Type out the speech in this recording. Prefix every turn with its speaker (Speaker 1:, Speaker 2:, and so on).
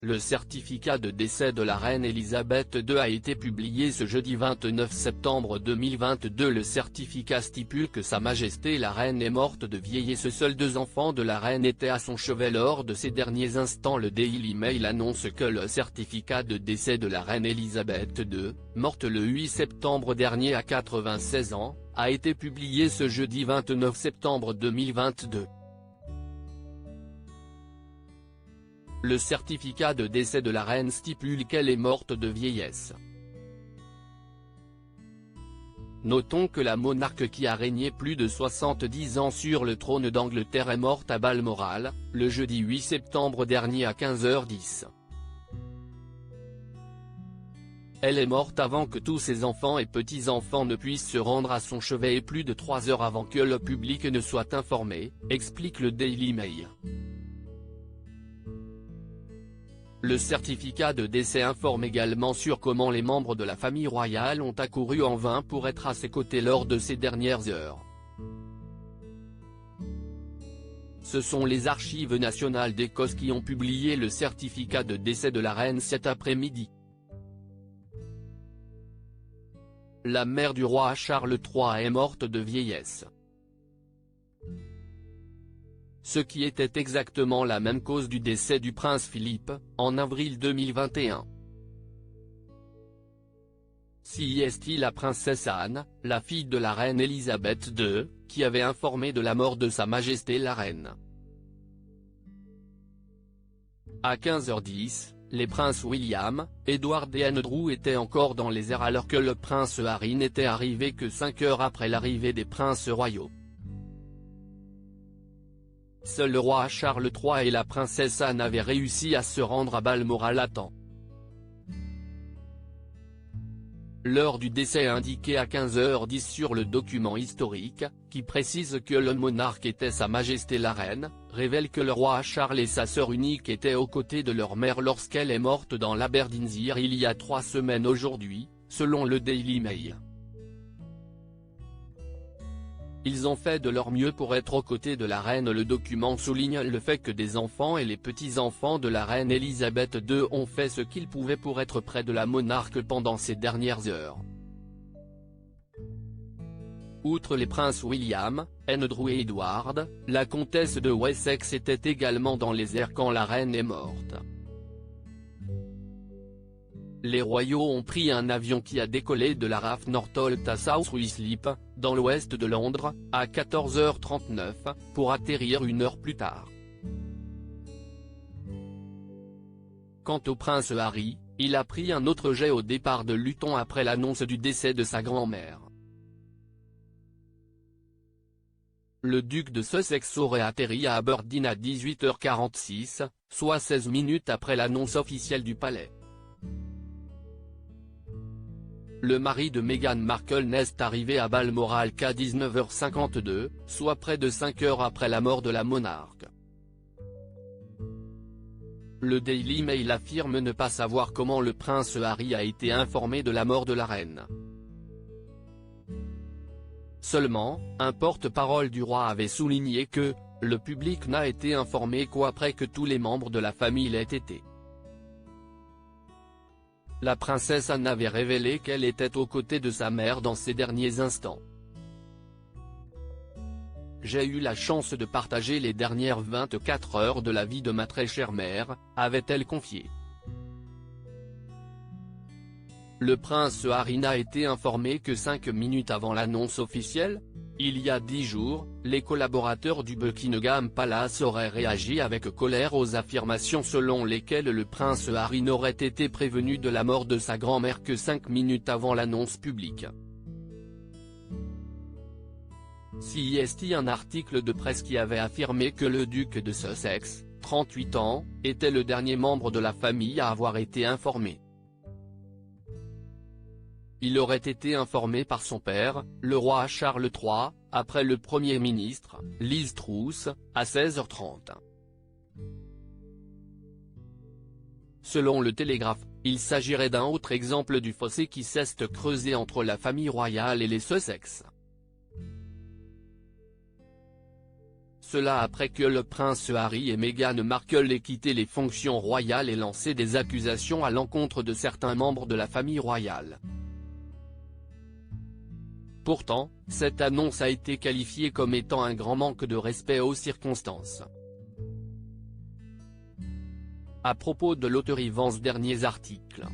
Speaker 1: Le certificat de décès de la reine Elisabeth II a été publié ce jeudi 29 septembre 2022. Le certificat stipule que Sa Majesté la reine est morte de vieillesse. Seuls 2 enfants de la reine étaient à son chevet lors de ces derniers instants. Le Daily Mail annonce que le certificat de décès de la reine Elisabeth II, morte le 8 septembre dernier à 96 ans, a été publié ce jeudi 29 septembre 2022. Le certificat de décès de la reine stipule qu'elle est morte de vieillesse. Notons que la monarque qui a régné plus de 70 ans sur le trône d'Angleterre est morte à Balmoral, le jeudi 8 septembre dernier à 15h10. Elle est morte avant que tous ses enfants et petits-enfants ne puissent se rendre à son chevet et plus de 3 heures avant que le public ne soit informé, explique le Daily Mail. Le certificat de décès informe également sur comment les membres de la famille royale ont accouru en vain pour être à ses côtés lors de ces dernières heures. Ce sont les Archives nationales d'Écosse qui ont publié le certificat de décès de la reine cet après-midi. La mère du roi Charles III est morte de vieillesse. Ce qui était exactement la même cause du décès du prince Philippe, en avril 2021. C'est la princesse Anne, la fille de la reine Elisabeth II, qui avait informé de la mort de Sa Majesté la reine. À 15h10, les princes William, Edward et Andrew étaient encore dans les airs alors que le prince Harry n'était arrivé que 5 heures après l'arrivée des princes royaux. Seul le roi Charles III et la princesse Anne avaient réussi à se rendre à Balmoral à temps. L'heure du décès est indiquée à 15h10 sur le document historique, qui précise que le monarque était Sa Majesté la reine, révèle que le roi Charles et sa sœur unique étaient aux côtés de leur mère lorsqu'elle est morte dans l'Aberdeenshire il y a 3 semaines aujourd'hui, selon le Daily Mail. Ils ont fait de leur mieux pour être aux côtés de la reine. Le document souligne le fait que des enfants et les petits-enfants de la reine Elisabeth II ont fait ce qu'ils pouvaient pour être près de la monarque pendant ces dernières heures. Outre les princes William, Andrew et Edward, la comtesse de Wessex était également dans les airs quand la reine est morte. Les royaux ont pris un avion qui a décollé de la RAF Northolt à South Ruislip, dans l'ouest de Londres, à 14h39, pour atterrir 1 heure plus tard. Quant au prince Harry, il a pris un autre jet au départ de Luton après l'annonce du décès de sa grand-mère. Le duc de Sussex aurait atterri à Aberdeen à 18h46, soit 16 minutes après l'annonce officielle du palais. Le mari de Meghan Markle n'est arrivé à Balmoral qu'à 19h52, soit près de 5 heures après la mort de la monarque. Le Daily Mail affirme ne pas savoir comment le prince Harry a été informé de la mort de la reine. Seulement, un porte-parole du roi avait souligné que « le public n'a été informé qu'après que tous les membres de la famille l'aient été ». La princesse Anne avait révélé qu'elle était aux côtés de sa mère dans ces derniers instants. « J'ai eu la chance de partager les dernières 24 heures de la vie de ma très chère mère », avait-elle confié. Le prince Harry n'a été informé que 5 minutes avant l'annonce officielle. Il y a 10 jours, les collaborateurs du Buckingham Palace auraient réagi avec colère aux affirmations selon lesquelles le prince Harry n'aurait été prévenu de la mort de sa grand-mère que 5 minutes avant l'annonce publique. C'est un article de presse qui avait affirmé que le duc de Sussex, 38 ans, était le dernier membre de la famille à avoir été informé. Il aurait été informé par son père, le roi Charles III, après le Premier ministre, Liz Truss, à 16h30. Selon le Télégraphe, il s'agirait d'un autre exemple du fossé qui s'est creusé entre la famille royale et les Sussex. Cela après que le prince Harry et Meghan Markle aient quitté les fonctions royales et lancé des accusations à l'encontre de certains membres de la famille royale. Pourtant, cette annonce a été qualifiée comme étant un grand manque de respect aux circonstances. À propos de l'auteur Yvan, derniers articles.